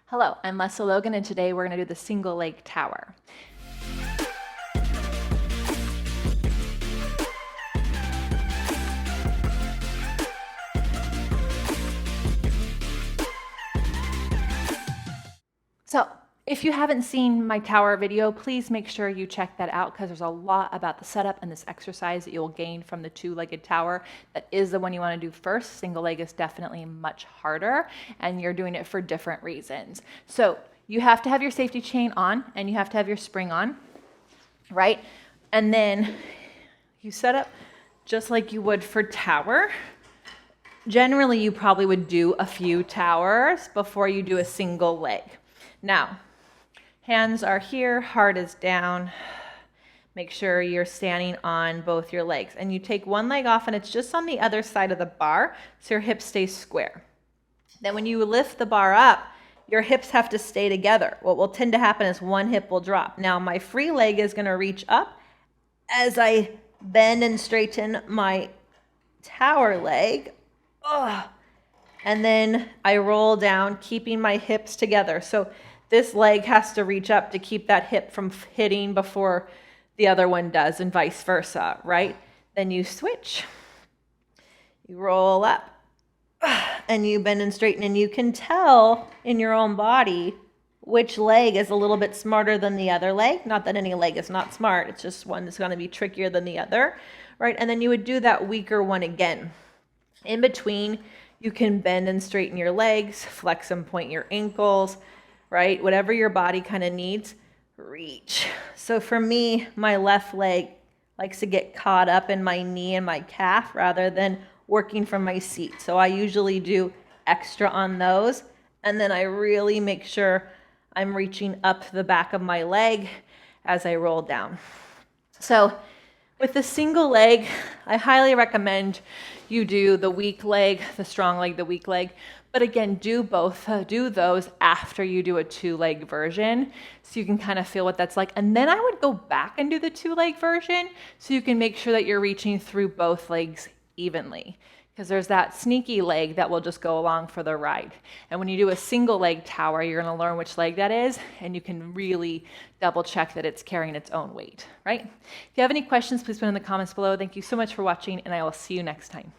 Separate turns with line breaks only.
Hello, I'm Lesley Logan, and today we're going to do the single leg tower. So, if you haven't seen my tower video, please make sure you check that out because there's a lot about the setup and this exercise that you'll gain from the two-legged tower. That is the one you want to do first. Single leg is definitely much harder, and you're doing it for different reasons. So, you have to have your safety chain on and you have to have your spring on, right? And then you set up just like you would for tower. Generally, you probably would do a few towers before you do a single leg. Now, hands are here, heart is down. Make sure you're standing on both your legs. And you take one leg off and it's just on the other side of the bar, so your hips stay square. Then when you lift the bar up, your hips have to stay together. What will tend to happen is one hip will drop. Now my free leg is gonna reach up as I bend and straighten my tower leg. And then I roll down, keeping my hips together. So this leg has to reach up to keep that hip from hitting before the other one does, and vice versa, right? Then you switch. You roll up and you bend and straighten, and you can tell in your own body which leg is a little bit smarter than the other leg. Not that any leg is not smart, it's just one that's gonna be trickier than the other, right? And then you would do that weaker one again. In between, you can bend and straighten your legs, flex and point your ankles, right? Whatever your body kind of needs, reach. So for me, my left leg likes to get caught up in my knee and my calf rather than working from my seat. So I usually do extra on those. And then I really make sure I'm reaching up the back of my leg as I roll down. So with the single leg, I highly recommend you do the weak leg, the strong leg, the weak leg. But again, do both. Do those after you do a two-leg version so you can kind of feel what that's like. And then I would go back and do the two-leg version so you can make sure that you're reaching through both legs evenly. Because there's that sneaky leg that will just go along for the ride. And when you do a single leg tower, you're going to learn which leg that is, and you can really double check that it's carrying its own weight, right? If you have any questions, please put in the comments below. Thank you so much for watching, and I will see you next time.